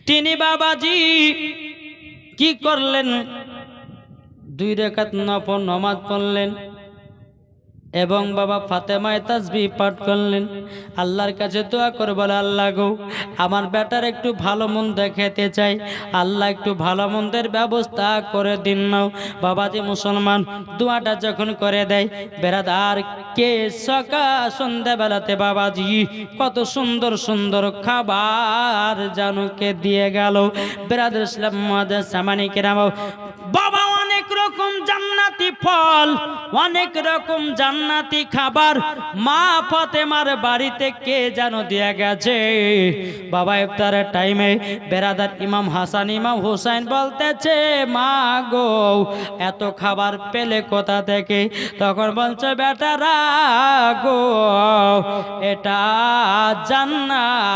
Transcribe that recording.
তিনি বাবাজি কি করলেন? 2 রাকাত নফল নামাজ পড়লেন এবং বাবা ফাতেমায়ে তাসবিহ পাঠ করলেন। আল্লাহর কাছে দোয়া করে বলে, আল্লাহ গো, আমার বেটার একটু ভালো মন্দ খেতে চাই, আল্লাহ একটু ভালো মন্দের ব্যবস্থা করে দিন নাও। বাবাজি মুসলমান দোয়াটা যখন করে দেয়, বেরাদার কে সন্ধ্যাবেলাতে বাবাজি কত সুন্দর সুন্দর খাবার জানুকে দিয়ে গেল। বেরাদার ইসলাম মুআজ্জাজ সামানি কেরাম, বাবা অনেক রকম জান্নাতি ফল, অনেক রকম জান্নাতি খাবার মা ফাতেমার বাড়িতে কে যেন দিয়ে গেছে। বাবা ইফতারের টাইমে বেরাদার ইমাম হাসান ইমাম হুসাইন বলতেছে, মা গো এত খাবার পেলে কোথা থেকে? তখন বলছে, বেটারা গো এটা জান্নাত।